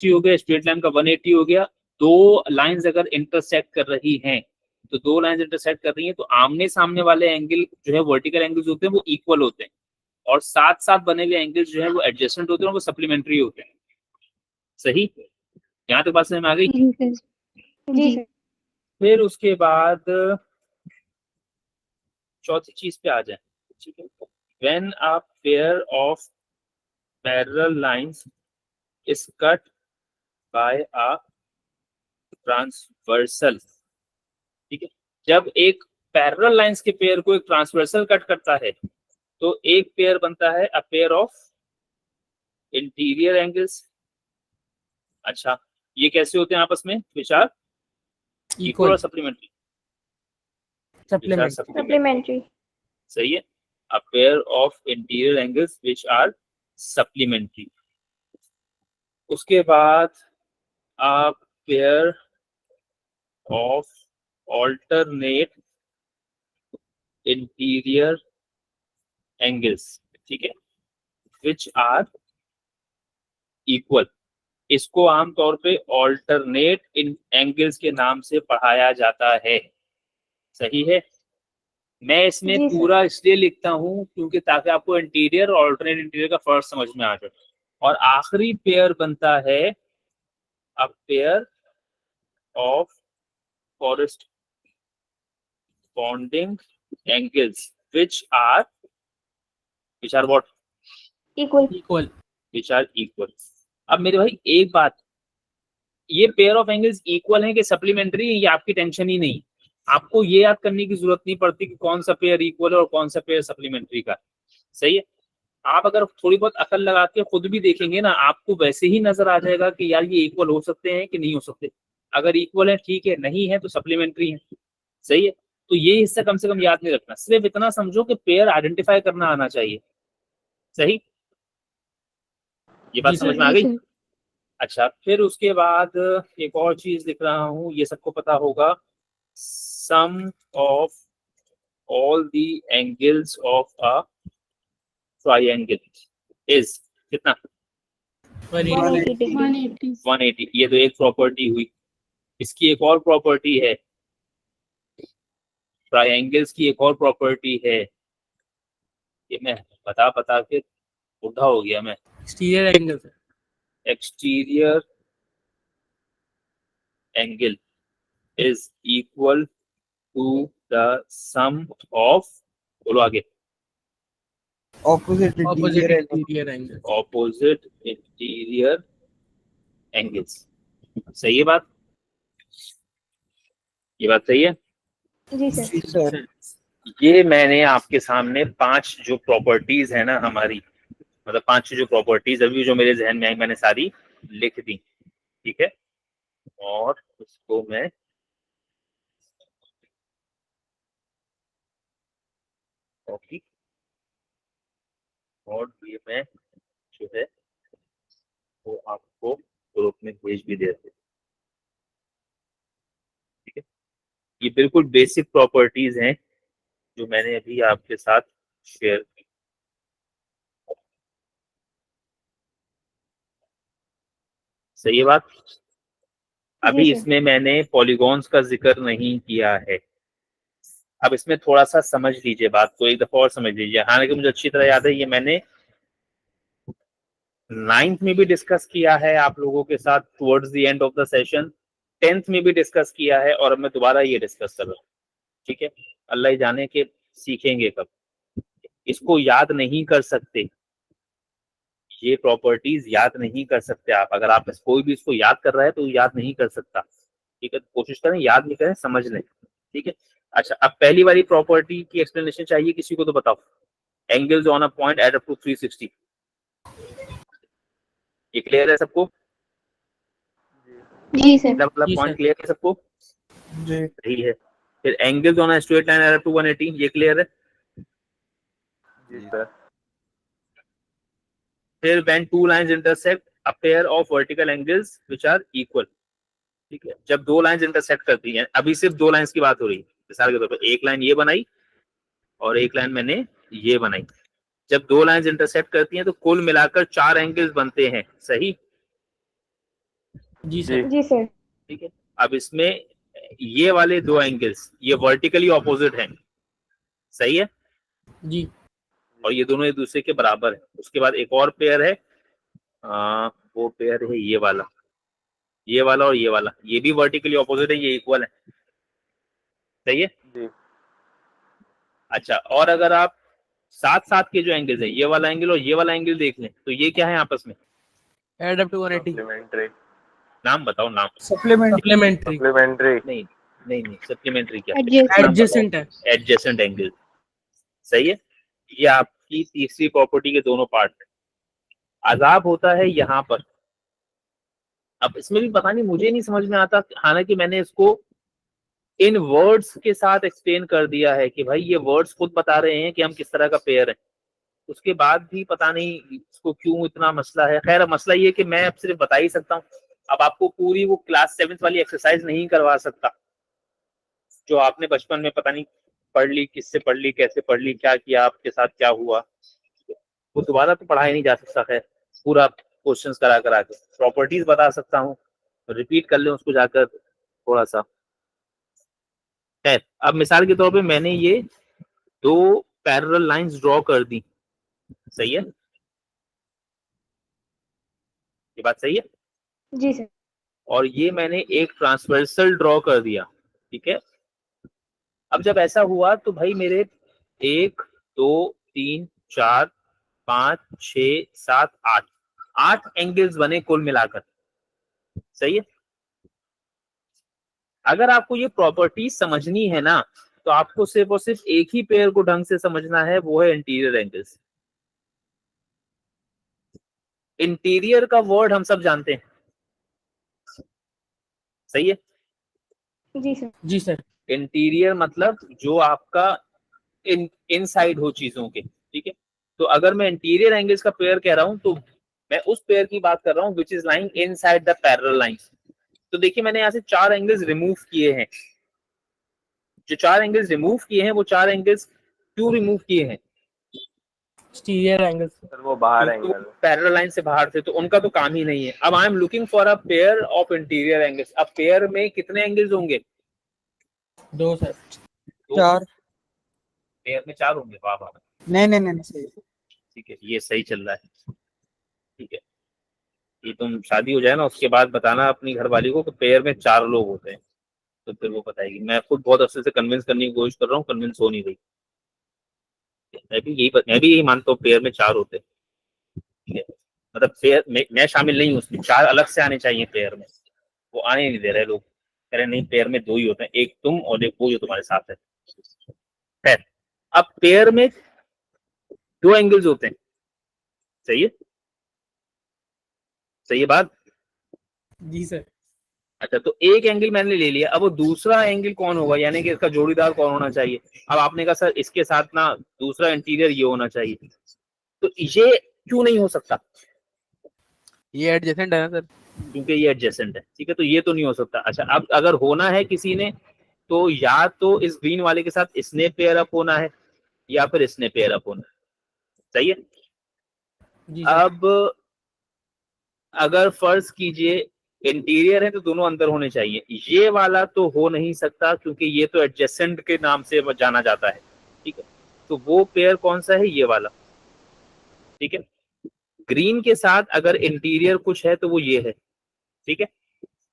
360 हो गया, straight line का 180 हो गया। दो लाइंस अगर इंटरसेक्ट कर रही हैं, तो दो लाइंस इंटरसेक्ट कर रही हैं तो आमने सामने वाले एंगल जो है वर्टिकल एंगल्स होते हैं वो इक्वल होते हैं, और साथ साथ बने हुए एंगल्स जो है वो एडजेसेंट होते हैं, वो सप्लीमेंट्री होते हैं। सही, यहाँ तक बात समझ में आ गई? जी सर। फिर उसके बाद चौथी चीज पे आ जाए, ठीक है। When a pair of parallel lines is cut by a transversal, ठीक है, जब एक पैरेलल लाइंस के पेयर को एक ट्रांसवर्सल कट करता है तो एक पेयर बनता है a pair of interior angles. अच्छा, ये कैसे होते हैं आपस में विचार? इक्वल और सप्लीमेंट्री? सप्लीमेंट्री। सही है, a pair of interior angles which are supplementary. उसके बाद a pair of alternate interior angles, ठीक है, विच आर इक्वल। इसको आमतौर पे ऑल्टरनेट इन एंगल्स के नाम से पढ़ाया जाता है। सही है, मैं इसमें जी सर। पूरा इसलिए लिखता हूं क्योंकि ताकि आपको इंटीरियर और ऑल्टरनेट इंटीरियर का फर्क समझ में आ जाए। और आखिरी पेयर बनता है a pair of corresponding angles which are what? Equal. which are equal। अब मेरे भाई एक बात, ये पेयर ऑफ एंगल्स इक्वल है कि सप्लीमेंट्री है, ये आपकी टेंशन ही नहीं। आपको ये याद करने की जरूरत नहीं पड़ती कि कौन सा पेयर इक्वल है और कौन सा पेयर सप्लीमेंट्री का। सही है, आप अगर थोड़ी बहुत अकल लगा के खुद भी देखेंगे ना, आपको वैसे ही नजर आ जाएगा कि यार ये इक्वल हो सकते हैं कि नहीं हो सकते। अगर इक्वल है ठीक है, नहीं है तो सप्लीमेंट्री है। सही है, तो ये हिस्सा कम से कम याद नहीं रखना, सिर्फ इतना समझो कि पेयर आइडेंटिफाई करना आना चाहिए। सही, ये बात समझ में आ गई? अच्छा, फिर उसके बाद एक और चीज लिख रहा हूं, ये सबको पता होगा। Sum of all the angles of a triangle is कितना? 180। ये तो एक प्रॉपर्टी हुई। इसकी एक और प्रॉपर्टी है, ट्रायंगल्स की एक और प्रॉपर्टी है, ये मैं बता बता के बुढ़ा हो गया मैं। Exterior angle sir. Exterior angle is equal to the sum of, बोलो आगे, opposite interior angle. Opposite interior angles. सही है बात? ये बात सही है? जी सर। ये मैंने आपके सामने 5 जो प्रॉपर्टीज है ना हमारी, मतलब 5 जो प्रॉपर्टीज अभी जो मेरे जहन में आई मैंने सारी लिख दी, ठीक है। और उसको मैं कॉपी और ये मैं जो है वो आपको ग्रुप में भेज भी देते, ठीक है। ये बिल्कुल बेसिक प्रॉपर्टीज हैं जो मैंने अभी आपके साथ शेयर की। सही है बात? अभी इसमें मैंने पॉलीगॉन्स का जिक्र नहीं किया है। अब इसमें थोड़ा सा समझ लीजिए बात को, एक दफा और समझ लीजिए। हालांकि मुझे अच्छी तरह याद है, ये मैंने 9th में भी डिस्कस किया है आप लोगों के साथ towards the end of the session, 10th में भी डिस्कस किया है, और अब मैं दोबारा ये डिस्कस कर रहा हूँ, ठीक है। अल्लाह ही जाने के सीखेंगे कब, इसको याद नहीं कर सकते, ये प्रॉपर्टीज याद नहीं कर सकते आप। अगर आप कोई भी इसको याद कर रहा है तो याद नहीं कर सकता, ठीक है। कोशिश करें याद नहीं करें, समझ लें, ठीक है। अच्छा, अब पहली वाली प्रॉपर्टी की एक्सप्लेनेशन चाहिए किसी को तो बताओ। Angles on a point add up to 360, ये क्लियर है सबको? जी सर। मतलब पॉइंट क्लियर है सबको? जी सही है। फिर angles on a straight line add up to 180, ये क्लियर है? जी सर। फिर when two lines intersect a pair of vertical angles which are equal, ठीक है। जब दो लाइंस इंटरसेक्ट करती हैं, अभी सिर्फ दो लाइंस की बात हो रही है, मिसाल के तौर पर एक लाइन ये बनाई और एक लाइन मैंने ये बनाई। जब दो लाइंस इंटरसेक्ट करती हैं तो कुल मिलाकर 4 एंगल्स बनते हैं। सही, जी सर। जी सर। ठीक है। अब इसमें ये वाले दो एंगल्स ये वर्टिकली ऑपोजिट हैं, सही है, जी और ये दोनों एक दूसरे के बराबर है। उसके बाद एक और पेयर है, वो पेयर है ये वाला और ये वाला, ये भी वर्टिकली ऑपोजिट है, ये इक्वल है, सही है जी। अच्छा, और अगर आप साथ साथ के जो एंगल्स है, ये वाला एंगल और ये वाला एंगल देख लें, तो ये क्या है आपस में, एड अप टू 180। सप्लीमेंट्री। नाम बताओ नाम। सप्लीमेंट्री। सप्लीमेंट्री। नहीं नहीं नहीं, सप्लीमेंट्री क्या, एडजेसेंट है। एडजेसेंट एंगल, सही है। ये आपकी तीसरी प्रॉपर्टी के दोनों पार्ट है। अजाब होता है यहाँ पर, अब इसमें भी पता नहीं, मुझे नहीं समझ में आता, हालांकि मैंने इसको इन वर्ड्स के साथ एक्सप्लेन कर दिया है कि भाई ये वर्ड्स खुद बता रहे हैं कि हम किस तरह का पेयर है, उसके बाद भी पता नहीं इसको क्यों इतना मसला है। खैर, मसला ये कि मैं अब सिर्फ बता ही सकता हूँ, अब आपको पूरी वो क्लास 7th वाली एक्सरसाइज नहीं करवा सकता जो आपने बचपन में पता नहीं पढ़ ली, किससे पढ़ ली, कैसे पढ़ ली, क्या किया, आपके साथ क्या हुआ, वो दोबारा तो पढ़ाया नहीं जा सकता है पूरा क्वेश्चंस करा करा के। प्रॉपर्टीज बता सकता हूँ, रिपीट कर लें उसको जाकर थोड़ा सा। खैर, अब मिसाल के तौर पे मैंने ये दो पैरेलल लाइंस ड्रॉ कर दी, सही है, ये बात सही है, जी सर। और ये मैंने एक ट्रांसवर्सल ड्रॉ कर दिया, ठीक है। अब जब ऐसा हुआ तो भाई मेरे 1 2 3 4 5 6 7 8 एंगल्स बने कुल मिलाकर, सही है। अगर आपको ये प्रॉपर्टी समझनी है ना, तो आपको सिर्फ और सिर्फ एक ही पेयर को ढंग से समझना है, वो है इंटीरियर एंगल्स। इंटीरियर का वर्ड हम सब जानते हैं, सही है। जी सर। जी सर। इंटीरियर मतलब जो आपका इनसाइड हो चीजों के, ठीक है। तो अगर मैं इंटीरियर एंगल्स का पेयर कह रहा हूं, तो मैं उस पेयर की बात कर रहा हूं which is lying inside the parallel lines. तो देखिए, मैंने यहाँ से 4 एंगल्स रिमूव किए हैं। जो 4 एंगल्स रिमूव किए हैं, वो 4 एंगल्स क्यों रिमूव किए हैं, एक्सटीरियर एंगल। सर वो बाहर क्योंकि एंगल। पैरेलल लाइन से बाहर थे, तो उनका तो काम ही नहीं है। अब I am looking for a pair of interior angles. अब पेयर में कितने एंगल्स होंगे, 2 सर। 4। पेयर में 4 होंगे, वाह वाह, नहीं सही। ठीक है, ये सही चल रहा है, ठीक है। ये तुम शादी हो जाए ना, उसके बाद बताना अपनी घरवाली को कि पेयर में 4 लोग होते हैं, तो फिर वो बताएगी। मैं खुद बहुत अच्छे से कन्विंस करने की कोशिश कर रहा हूँ, कन्विंस हो नहीं रही। मैं भी यही मानता हूँ, पेयर में 4 होते हैं, ठीक है। मतलब पेयर में मैं शामिल नहीं हूँ उसमें, 4 अलग से आने चाहिए पेयर में, वो आने नहीं दे रहे लोग, कह रहे नहीं पेयर में 2 ही होते हैं, एक तुम और एक वो जो तुम्हारे साथ है। खैर, अब पेयर में 2 एंगल्स होते हैं, सही है, सही है बात। जी सर। अच्छा, तो एक एंगल मैंने ले लिया, अब वो दूसरा एंगल कौन होगा, यानी कि इसका जोड़ीदार कौन होना चाहिए। अब आपने कहा सर इसके साथ ना दूसरा इंटीरियर ये होना चाहिए, तो ये क्यों नहीं हो सकता, ये एडजेसेंट है ना सर। क्योंकि ये एडजेसेंट है, ठीक है, तो ये तो नहीं हो सकता। अच्छा, अब अगर होना है किसी ने, तो या तो इस ग्रीन वाले के साथ इसने पेयर अप होना है, या फिर इसने पेयर अप होना है, सही है। जी सर। अब अगर फर्ज कीजिए इंटीरियर है, तो दोनों अंदर होने चाहिए, ये वाला तो हो नहीं सकता क्योंकि ये तो एडजेसेंट के नाम से जाना जाता है, ठीक है। तो वो पेयर कौन सा है, ये वाला, ठीक है। ग्रीन के साथ अगर इंटीरियर कुछ है तो वो ये है, ठीक है।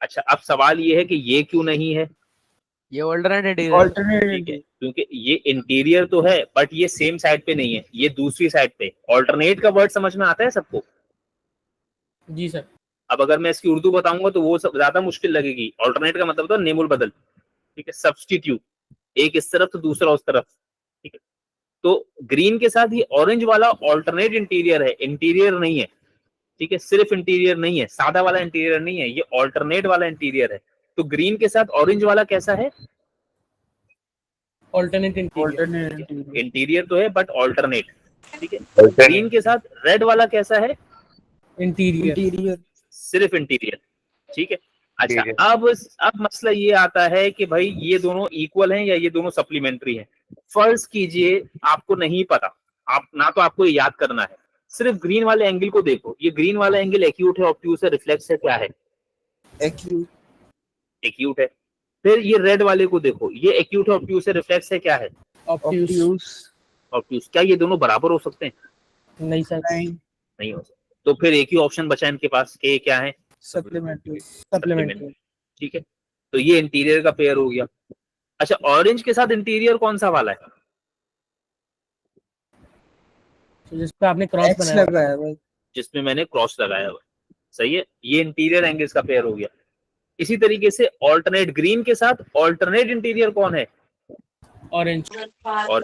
अच्छा, अब सवाल ये है कि ये क्यों नहीं है, ये ऑल्टरनेट है। ठीक है, क्योंकि ये इंटीरियर तो है बट ये सेम साइड पे नहीं है, ये दूसरी साइड पे। ऑल्टरनेट का वर्ड समझ में आता है सबको। जी सर। अब अगर मैं इसकी उर्दू बताऊंगा तो वो ज्यादा मुश्किल लगेगी। ऑल्टरनेट का मतलब तो नेमुल बदल, ठीक है, सब्स्टिट्यूट, एक इस तरफ तो दूसरा उस तरफ, ठीक है। तो ग्रीन के साथ ये ऑरेंज वाला ऑल्टरनेट इंटीरियर है, इंटीरियर नहीं है, ठीक है, सिर्फ इंटीरियर नहीं है, सादा वाला इंटीरियर नहीं है, ये ऑल्टरनेट वाला इंटीरियर है। तो ग्रीन के साथ ऑरेंज वाला कैसा है, ऑल्टरनेट इंटीरियर। इंटीरियर तो है बट ऑल्टरनेट, ठीक है। ग्रीन के साथ रेड वाला कैसा है, इंटीरियर। सिर्फ इंटीरियर, ठीक है। अच्छा, अब मसला ये आता है कि भाई ये दोनों इक्वल हैं या ये दोनों सप्लीमेंट्री हैं। फर्ज कीजिए आपको नहीं पता, आप ना तो आपको ये याद करना है, सिर्फ ग्रीन वाले एंगल को देखो, ये ग्रीन वाला एंगल एक्यूट है, ऑब्ट्यूज है, रिफ्लेक्स है, क्या है, एक्यूट एक्यूट है। फिर ये रेड वाले को देखो, ये एक्यूट है, ऑब्ट्यूस से रिफ्लेक्स है, क्या है? Obtuse obtuse obtuse. क्या ये दोनों बराबर हो सकते हैं? नहीं सर नहीं नहीं हो सकते। तो फिर एक ही ऑप्शन बचा इनके पास कि क्या है? सप्लीमेंट्री सप्लीमेंट्री ठीक है, तो ये इंटीरियर का पेयर हो गया। अच्छा, ऑरेंज के साथ इंटीरियर कौन सा वाला है? तो जिस पे आपने क्रॉस एक्स बनाया लगाया है भाई जिसमें मैंने क्रॉस लगाया हुआ है। सही है, ये इंटीरियर एंगल्स का पेयर हो गया। इसी तरीके से ऑल्टरनेट ग्रीन के साथ ऑल्टरनेट इंटीरियर कौन है? ऑरेंज और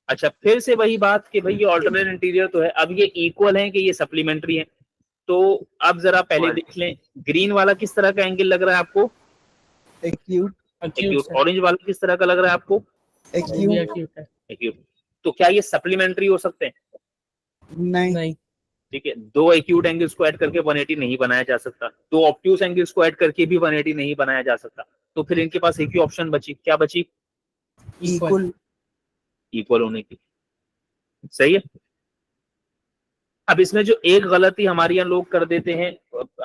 अच्छा, फिर से वही बात कि भाई ये ऑल्टरनेट इंटीरियर तो है, अब ये इक्वल है कि ये सप्लीमेंट्री है? तो अब जरा पहले देख लें, ग्रीन वाला किस तरह का एंगल लग रहा है आपको? एक्यूट एक्यूट ऑरेंज वाला किस तरह का लग रहा है आपको? एक्यूट एक्यूट है एक्यूट। तो क्या ये सप्लीमेंट्री हो सकते हैं? नहीं नहीं ठीक है, दो एक्यूट एंगल्स को ऐड करके 180 नहीं बनाया जा सकता, दो ऑब्ट्यूस एंगल्स को ऐड करके भी 180 नहीं बनाया जा सकता। तो फिर इनके पास एक ही ऑप्शन बची, क्या बची? इक्वल इक्वल होने की। सही है। अब इसमें जो एक गलती हमारे यहाँ लोग कर देते हैं,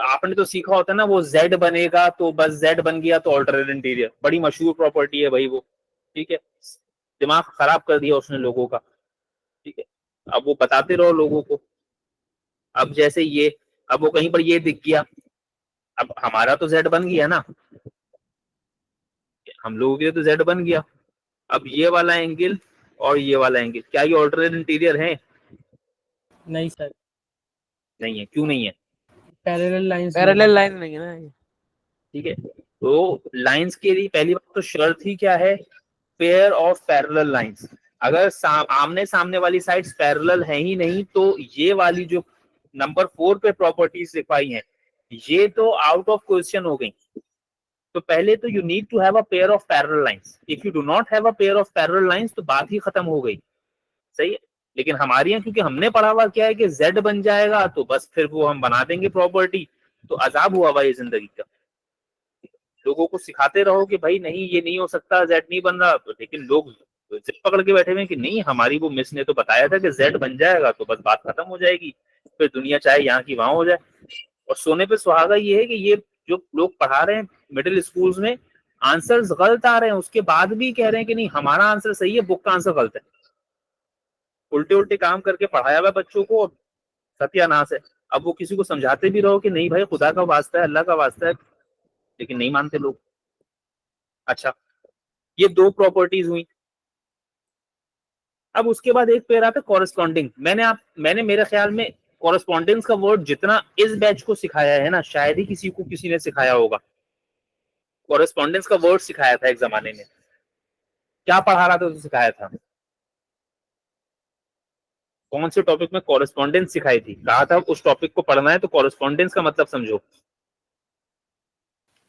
आपने तो सीखा होता है ना, वो Z बनेगा तो बस Z बन गया तो ऑल्टरनेट इंटीरियर, बड़ी मशहूर प्रॉपर्टी है भाई वो। ठीक है, दिमाग खराब कर दिया उसने लोगों का। ठीक है, अब वो बताते रहो लोगों को। अब जैसे ये, अब वो कहीं पर ये दिख गया, अब हमारा तो Z बन गया ना, हम लोगों के लिए तो Z बन गया। अब ये वाला एंगल और ये वाला एंगल, क्या ये ऑल्टरनेट इंटीरियर है? नहीं सर नहीं है। क्यों नहीं है? पैरेलल लाइन नहीं है ना ये। ठीक है, तो लाइंस के लिए पहली बात तो शर्त ही क्या है? Pair of parallel lines. अगर आमने सामने वाली साइड्स पैरेलल है ही नहीं, तो ये वाली जो नंबर 4 पे प्रॉपर्टीज लिखवाई हैं, ये तो आउट ऑफ क्वेश्चन हो गई। तो पहले तो you need to have a pair of parallel lines. If you do not have a pair of parallel lines तो बात ही खत्म हो गई। सही है, लेकिन हमारे यहाँ क्योंकि हमने पढ़ा हुआ क्या है कि Z बन जाएगा तो बस फिर वो हम बना देंगे प्रॉपर्टी, तो अजाब हुआ भाई जिंदगी का। लोगों को सिखाते रहो कि भाई नहीं ये नहीं हो सकता, Z नहीं बन रहा, लेकिन लोग जिद पकड़ के बैठे हुए कि नहीं, हमारी वो मिस ने तो बताया था कि Z बन जाएगा तो बस बात खत्म हो जाएगी, फिर दुनिया चाहे यहाँ की वहां हो जाए। और सोने पे सुहागा ये है कि ये जो लोग पढ़ा रहे हैं मिडिल स्कूल्स में, आंसर्स गलत आ रहे हैं, उसके बाद भी कह रहे हैं कि नहीं हमारा आंसर सही है, बुक का आंसर गलत है। उल्टे उल्टे काम करके पढ़ाया हुआ बच्चों को, सत्यानाश है। अब वो किसी को समझाते भी रहो कि नहीं भाई खुदा का वास्ता है, अल्लाह का वास्ता है, लेकिन नहीं मानते लोग। अच्छा, ये दो प्रॉपर्टीज हुई। अब उसके बाद एक पेयर आता है कॉरेस्पॉन्डिंग। मैंने मेरे ख्याल में कॉरेस्पॉन्डेंस का वर्ड जितना इस बैच को सिखाया है ना, शायद ही किसी ने सिखाया होगा। कॉरेस्पॉन्डेंस का वर्ड सिखाया था एक जमाने में। क्या पढ़ा रहा था तो सिखाया था? कौन से टॉपिक में कॉरेस्पॉन्डेंस सिखाई थी? कहा था उस टॉपिक को पढ़ना है तो कॉरेस्पॉन्डेंस का मतलब समझो।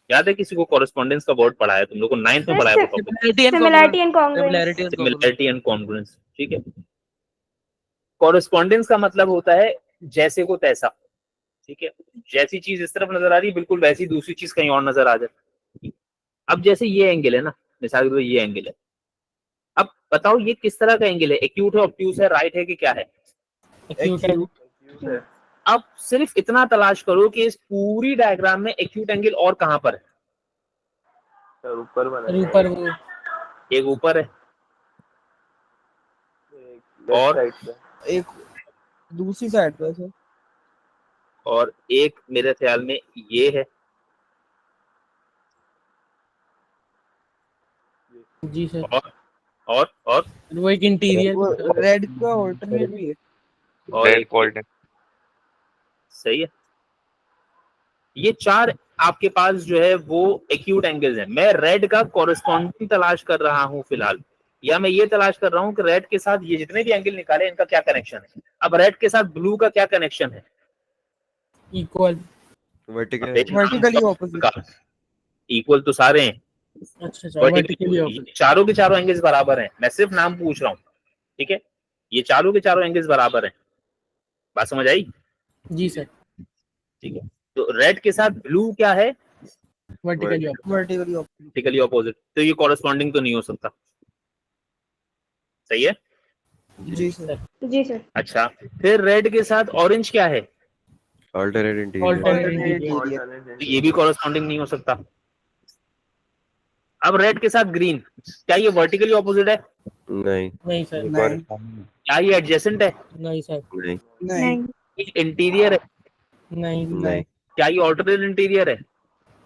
याद है किसी को कॉरेस्पॉन्डेंस का वर्ड पढ़ाया? तुम लोगों को 9th में पढ़ाया था topic, similarity and congruence. Similarity and congruence. ठीक है, कॉरेस्पॉन्डेंस का मतलब होता है जैसे को तैसा। ठीक है, जैसी चीज इस तरफ नजर आ रही है बिल्कुल वैसी दूसरी चीज कहीं और नजर आ जाए। अब जैसे ये एंगल है ना, मिसाल के तौर ये एंगल है, अब बताओ ये किस तरह का एंगल है? एक्यूट है, ऑब्ट्यूस है, राइट है कि क्या है? एक्यूट अब सिर्फ इतना तलाश करो कि इस पूरी डायग्राम में एक्यूट एंगल और कहां पर है? ऊपर वो एक ऊपर है और एक दूसरी साइड पे सर और एक मेरे ख्याल में ये है। जी सर और वो एक इंटीरियर वो रेड का ऑल्टरनेट भी है और एक सही है। ये चार आपके पास जो है वो एक्यूट एंगल्स हैं। मैं रेड का कॉरेस्पॉन्डिंग तलाश कर रहा हूं फिलहाल, या मैं ये तलाश कर रहा हूं कि रेड के साथ ये जितने भी एंगल निकाले इनका क्या कनेक्शन है। अब रेड के साथ ब्लू का क्या कनेक्शन है? इक्वल वर्टिकली ऑपोजिट इक्वल तो सारे हैं, अच्छा वर्टिकली ऑपोजिट चारों के चारों एंगल्स बराबर हैं। मैं सिर्फ नाम पूछ रहा हूँ। ठीक है, ये चारों के चारों एंगल्स बराबर हैं। बात समझ आई? जी सर ठीक है, तो रेड के साथ ब्लू क्या है? Vertically opposite vertically opposite. तो ये कॉरेस्पॉन्डिंग तो नहीं हो सकता। सही है। जी सर जी सर। अच्छा, फिर रेड के साथ ऑरेंज क्या है? alternate Alternate तो ये भी कॉरेस्पॉन्डिंग नहीं हो सकता। अब रेड के साथ ग्रीन, क्या ये वर्टिकली ऑपोजिट है? नहीं सर। नहीं क्या ये एडजेसेंट है? नहीं सर। नहीं ये इंटीरियर है? नहीं नहीं क्या ये ऑल्टरनेट इंटीरियर है?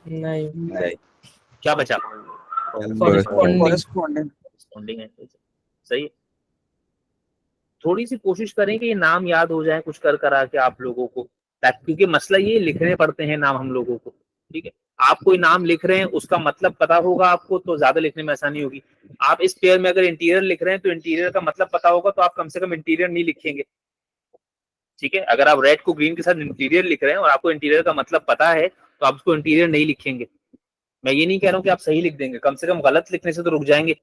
नहीं। नहीं क्या बचा? Corresponding. कॉरेस्पॉन्डिंग है। सही है। थोड़ी सी कोशिश करें कि ये नाम याद हो जाए कुछ कर करा के आप लोगों को, क्योंकि मसला ये लिखने पड़ते हैं नाम हम लोगों को, ठीक है। आप कोई नाम लिख रहे हैं उसका मतलब पता होगा आपको तो ज्यादा लिखने में आसानी होगी। आप इस पेयर में अगर इंटीरियर लिख रहे हैं तो इंटीरियर का मतलब पता होगा तो आप कम से कम इंटीरियर नहीं लिखेंगे, ठीक है। अगर आप रेड को ग्रीन के साथ इंटीरियर लिख रहे हैं और आपको इंटीरियर का मतलब पता है तो आप उसको इंटीरियर नहीं लिखेंगे। मैं ये नहीं कह रहा हूँ कि आप सही लिख देंगे, कम से कम गलत लिखने से तो रुक जाएंगे।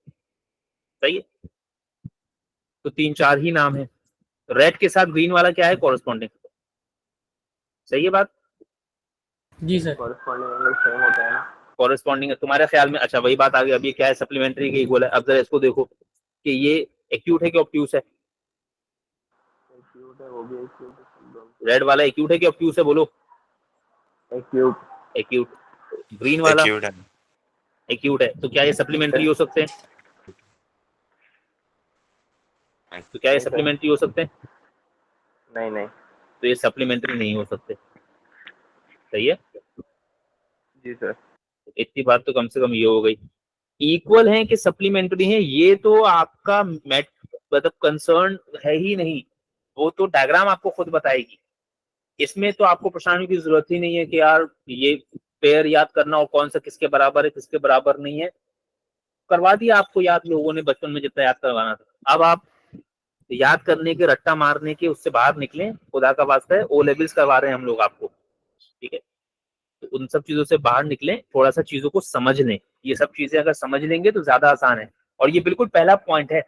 सही है। तो 3-4 ही नाम है। रेड के साथ ग्रीन वाला क्या है? कॉरेस्पॉन्डिंग। सही है बात? जी सर। कॉरेस्पॉन्डिंग है तुम्हारे ख्याल में? अच्छा वही बात आ गई। अभी क्या है? सप्लीमेंट्री के इक्वल है। अब जरा इसको देखो कि ये एक्यूट है कि ऑब्ट्यूस है? रेड वाला एक्यूट है कि ऑब्ट्यूस है? बोलो। एक्यूट। ग्रीन वाला एक्यूट है। तो क्या ये सप्लीमेंट्री हो सकते हैं? तो क्या ये सप्लीमेंट्री हो सकते हैं? नहीं तो ये सप्लीमेंट्री नहीं हो सकते। सही है। जी सर। इतनी बात तो कम से कम ये हो गई। इक्वल है कि सप्लीमेंट्री है ये तो आपका मतलब कंसर्न है ही नहीं, वो तो डायग्राम आपको खुद बताएगी। इसमें तो आपको परेशान होने की जरूरत ही नहीं है कि यार ये पेयर याद करना और कौन सा किसके बराबर है किसके बराबर नहीं है। करवा दिया आपको याद लोगों ने बचपन में जितना याद करवाना था। अब आप याद करने के रट्टा मारने के उससे बाहर निकले, खुदा का वास्ता है। ओ लेवल्स करवा रहे हैं हम लोग आपको, ठीक है। तो उन सब चीजों से बाहर निकले, थोड़ा सा चीजों को समझ लें। ये सब चीजें अगर समझ लेंगे तो ज्यादा आसान है। और ये बिल्कुल पहला पॉइंट है।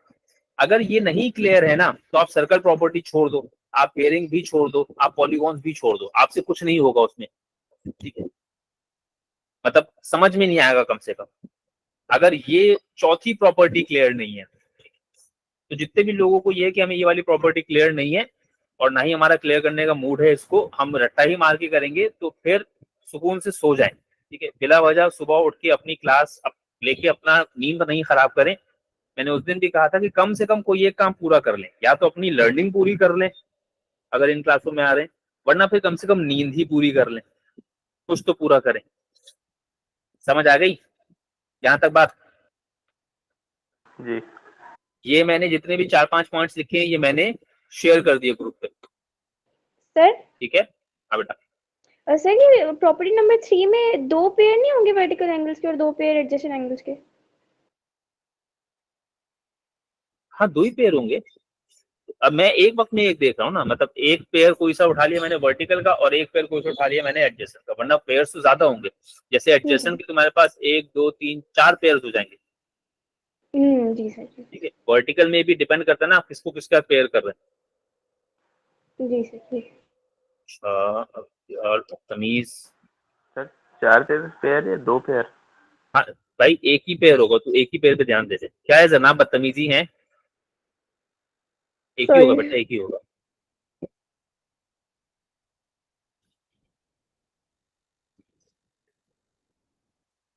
अगर ये नहीं क्लियर है ना तो आप सर्कल प्रॉपर्टी छोड़ दो, आप पेयरिंग भी छोड़ दो, आप पॉलीगॉन्स भी छोड़ दो, आपसे कुछ नहीं होगा उसमें, ठीक है। मतलब समझ में नहीं आएगा कम से कम, अगर ये चौथी प्रॉपर्टी क्लियर नहीं है। तो जितने भी लोगों को ये है कि हमें ये वाली प्रॉपर्टी क्लियर नहीं है और ना ही हमारा क्लियर करने का मूड है, इसको हम रट्टा ही मार के करेंगे, तो फिर सुकून से सो जाएं, ठीक है। बिला वजह सुबह उठ के अपनी क्लास लेके अपना नींद नहीं खराब करें। मैंने उस दिन भी कहा था कि कम से कम कोई एक काम पूरा कर लें, या तो अपनी लर्निंग पूरी कर लें अगर इन क्लासों में आ रहे हैं, वरना फिर कम से कम नींद ही पूरी कर लें, कुछ तो पूरा करें। समझ आ गई यहाँ तक बात? जी ये मैंने जितने भी 4-5 पॉइंट्स लिखे हैं ये मैंने शेयर कर दिए ग्रुप पे, सर ठीक है। हाँ बेटा। सर ये प्रॉपर्टी नंबर 3 में 2 पेयर नहीं होंगे वर्टिकल एंगल्स के और 2 पेयर एडजेसेंट एंगल्स के? हाँ 2 ही पेयर होंगे। अब मैं एक वक्त में एक देख रहा हूँ ना, मतलब एक पेयर कोई सा उठा लिया मैंने वर्टिकल का और एक पेयर कोई सा उठा लिया मैंने एडजेसेंट का, वरना पेयर्स तो ज्यादा होंगे। जैसे एडजेसेंट के तुम्हारे पास 1 2 3 4 पेयर्स हो जाएंगे, जी सर जी। ठीक है। वर्टिकल में भी डिपेंड करता है ना आप किसको किसका पेयर कर रहे जी सर जी। हैं। और तमीज सर 4 पेयर या 2 पेयर? हाँ भाई एक ही पेयर होगा, तो एक ही पेयर पे ध्यान दे दे। क्या है जनाब, बदतमीजी है? एक ही होगा बेटा, एक ही होगा।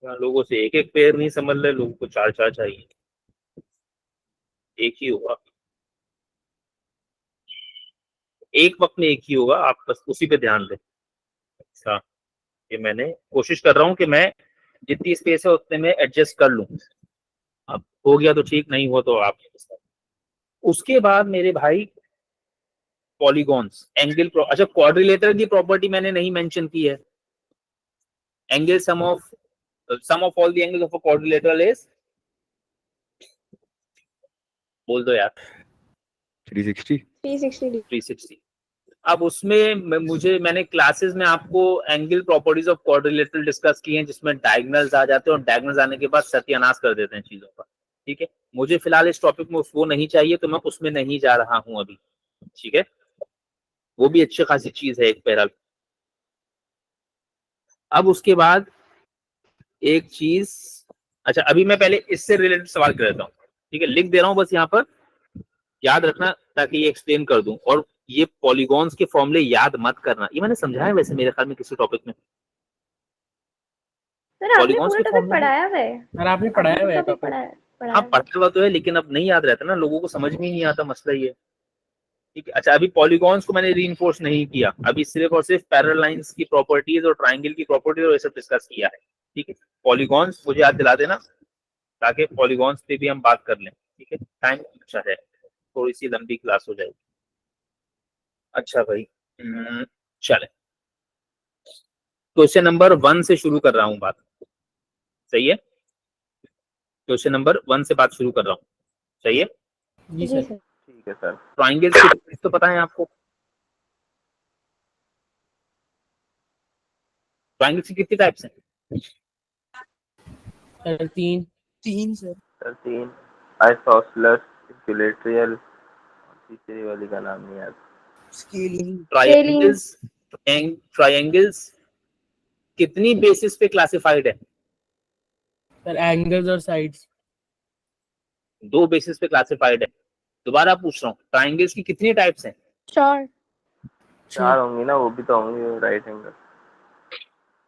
लोगों से एक एक पेयर नहीं समझ रहे, लोगों को 4-4 चाहिए। एक ही होगा, एक वक्त में एक ही होगा, आप बस उसी पे ध्यान दें। अच्छा ये मैंने कोशिश कर रहा हूँ कि मैं जितनी स्पेस है उतने में एडजस्ट कर लूँ। अब हो गया तो ठीक, नहीं हुआ तो आप। उसके बाद मेरे भाई पॉलीगॉन्स, एंगल अच्छा क्वाड्रिलेटरल की प्रॉपर्टी मैंने नहीं मेंशन की है। Angle sum of all the angles of a quadrilateral is, बोल दो यार। 360 360। अब उसमें मैंने क्लासेस में आपको angle properties of quadrilateral discuss की हैं, जिसमें डायगोनल्स आ जाते हैं और डायगोनल्स आने के बाद सत्यानाश कर देते हैं चीजों का, ठीक है। मुझे फिलहाल इस टॉपिक में वो नहीं चाहिए तो मैं उसमें नहीं जा रहा हूं अभी, ठीक है। वो भी अच्छी खासी चीज है एक पैरल। अब उसके बाद एक चीज, अच्छा अभी मैं पहले इससे रिलेटेड सवाल कर देता हूँ, ठीक है। लिख दे रहा हूँ बस यहाँ पर, याद रखना ताकि ये एक्सप्लेन कर दूं। और ये पॉलीगॉन्स के फॉर्मूले याद मत करना, ये मैंने समझाया वैसे मेरे ख्याल में किसी टॉपिक में। सर आपने Polygons पूरा के टॉपिक formula- पढ़ाया हुआ है, और आपने पढ़ाया हुआ है टॉपिक टॉपिक। पढ़ाया हाँ है। पढ़ा हुआ तो है, लेकिन अब नहीं याद रहता ना, लोगों को समझ में ही नहीं आता, मसला ये है। ठीक है, अच्छा अभी पॉलीगॉन्स को मैंने रीइंफोर्स नहीं किया, अभी सिर्फ और सिर्फ पैरेलल लाइंस की प्रॉपर्टीज और ट्राइंगल की प्रॉपर्टीज और ये सब डिस्कस किया है। ठीक है, पॉलीगॉन्स मुझे याद दिला देना ताकि पॉलीगॉन्स पे भी हम बात कर लें। ठीक है, टाइम अच्छा है, थोड़ी सी लंबी क्लास हो जाएगी। अच्छा भाई, चले क्वेश्चन नंबर 1 से शुरू कर रहा हूँ बात, सही है? क्वेश्चन नंबर 1 से बात शुरू कर रहा हूँ, सही है? जी जी सर। सर। ठीक है सर। ट्राइंगल्स की types तो पता है आपको? ट्राइंगल्स की कितनी टाइप्स हैं? सर तीन सर। सर 3, आइसोसेलेस, इक्विलैटरल, तीसरी वाली का नाम नहीं याद। ट्राइंगल्स ट्राइंगल्स कितनी बेसिस पे क्लासिफाइड है? सर एंगल्स और साइड्स। 2 बेसिस पे क्लासिफाइड है। दोबारा पूछ रहा हूँ, ट्राइंगल्स की कितनी टाइप्स हैं? 4। 4 होंगी ना, वो भी तो होंगी राइट एंगल।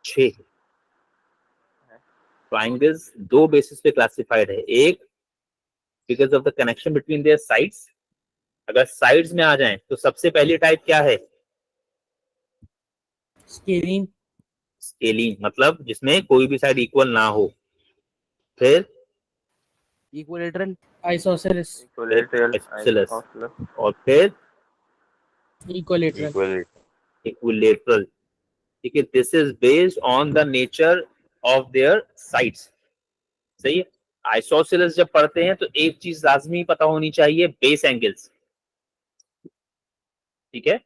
6। ट्राइंगल्स 2 बेसिस पे क्लासिफाइड है, एक because of the connection between their sides, अगर साइड्स में आ जाएं तो सबसे पहली टाइप क्या है? स्केलिन। स्केलिन, मतलब जिसमें कोई भी साइड इक्वल ना हो। फिर equilateral, isosceles. Equilateral, isosceles, isosceles, और फिर इक्विलेटरल। इक्विलेटरल। ठीक है, this is based on the nature of their sides, सही है? आइसोसेलेस जब पढ़ते हैं तो एक चीज लाजमी पता होनी चाहिए, बेस एंगल्स। ठीक है,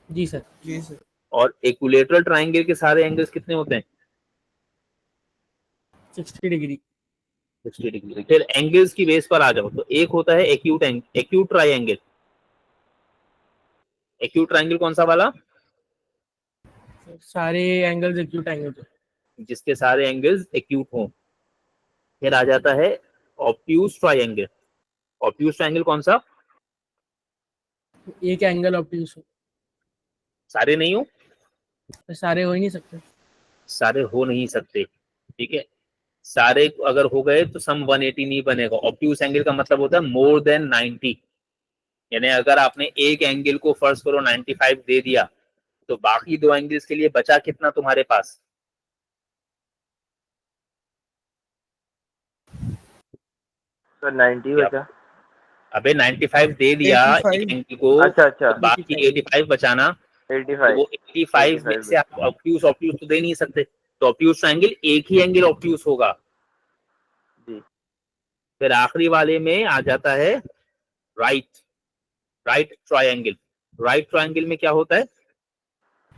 जी सर। और इक्विलेटरल ट्राइंगल के सारे एंगल्स कितने होते हैं? 60 डिग्री। 60 डिग्री। फिर एंगल्स की बेस पर आ जाओ तो एक होता है एक्यूट ट्राइंगल। एक्यूट ट्राइंगल कौन सा वाला? सारे एंगल्स एक्यूट एंगल। जिसके सारे एंगल्स एक्यूट हों। फिर आ जाता है ऑब्ट्यूज ट्राइंगल। ऑब्ट्यूज ट्राइंगल कौन सा? एक एंगल ऑब्ट्यूज हो। सारे नहीं हो, सारे हो ही नहीं सकते। सारे हो नहीं सकते। ठीक है, सारे अगर हो गए तो सम 180 नहीं बनेगा। ऑब्ट्यूज एंगल का मतलब होता है मोर देन 90, यानी अगर आपने एक एंगल को फर्ज करो 95 दे दिया तो बाकी 2 एंगल्स के लिए बचा कितना तुम्हारे पास? सर 90 बचा। अबे 95 दे दिया एक एंगल को, अच्छा तो बाकी 85 बचाना, तो 85। वो 85 में से आप ऑब्ट्यूज तो दे नहीं सकते, तो ऑब्ट्यूज ट्रायंगल एक ही एंगल ऑब्ट्यूज होगा। जी। फिर आखिरी वाले में आ जाता है राइट ट्रायंगल। राइट ट्रायंगल में क्या होता है?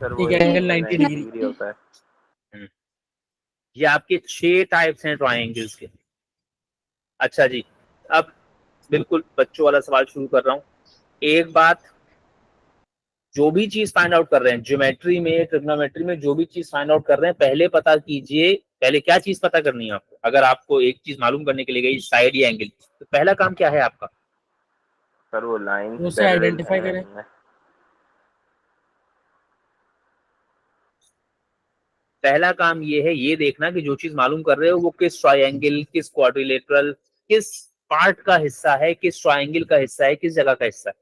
सर वो एक एंगल 90 90 डिग्री डिग्री होता है। ये आपके 6 टाइप्स हैं ट्रायंगल्स के। अच्छा जी, अब बिल्कुल बच्चों वाला सवाल शुरू कर रहा हूं। एक बात, जो भी चीज फाइंड आउट कर रहे हैं, ज्योमेट्री में, ट्रिग्नोमेट्री में जो भी चीज फाइंड आउट कर रहे हैं, पहले पता कीजिए, पहले क्या चीज पता करनी है आपको? अगर आपको एक चीज मालूम करने के लिए गई साइड या एंगल, तो पहला काम क्या है आपका? सर वो लाइन उसे आइडेंटिफाई करें। पहला काम ये है, ये देखना कि जो चीज मालूम कर रहे हो वो किस ट्रायंगल, किस क्वाड्रिलेटरल, किस पार्ट का हिस्सा है, किस ट्रायंगल का हिस्सा है, किस जगह का हिस्सा है।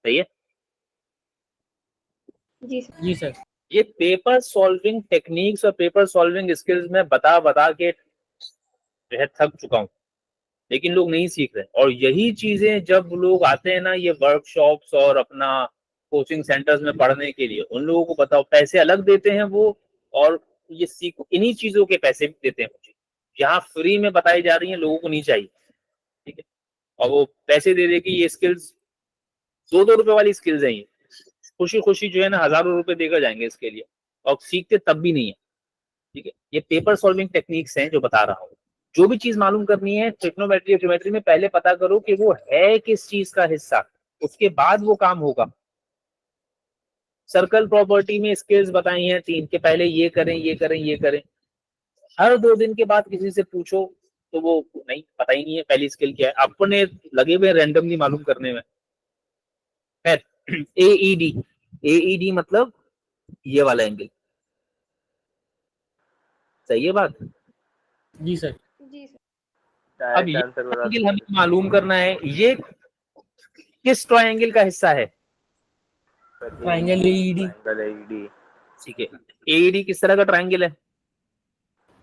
सही है? जी सर। ये पेपर सॉल्विंग टेक्निक्स और पेपर सॉल्विंग स्किल्स में बता बता के जो है थक चुका हूं, लेकिन लोग नहीं सीख रहे। और यही चीजें जब लोग आते हैं ना ये वर्कशॉप्स और अपना कोचिंग सेंटर्स में पढ़ने के लिए, उन लोगों को बताओ, पैसे अलग देते हैं वो, और ये सीख इन्हीं चीजों के पैसे भी देते हैं मुझे। यहाँ फ्री में बताई जा रही हैं, लोगों को नहीं चाहिए। ठीक है, और वो पैसे दे दे कि ये स्किल्स 2-2 रुपए वाली स्किल्स हैं, ये खुशी खुशी जो है ना हजारों रुपए देकर जाएंगे इसके लिए, और सीखते तब भी नहीं है। ठीक है, ये पेपर सॉल्विंग टेक्निक्स हैं जो बता रहा हूँ। जो भी चीज मालूम करनी है ट्रिग्नोमेट्री, ज्योमेट्री में पहले पता करो कि वो है किस चीज का हिस्सा, उसके बाद वो काम होगा। सर्कल प्रॉपर्टी में स्किल्स बताई हैं 3 के, पहले ये करें ये करें ये करें। हर 2 दिन के बाद किसी से पूछो तो वो नहीं, पता ही नहीं है पहली स्किल क्या है, अपने लगे हुए रैंडमली मालूम करने में। AED, AED मतलब ये वाला एंगल, सही है बात। जी सर। जी सर। अब डायरेक्ट ये आंसर बता एंगल दो। हमें मालूम करना है, ये किस ट्रायंगल का हिस्सा है। ट्राइंगल AED, ट्रायंगल एडी, ठीक है, AED किस तरह का ट्रायंगल है।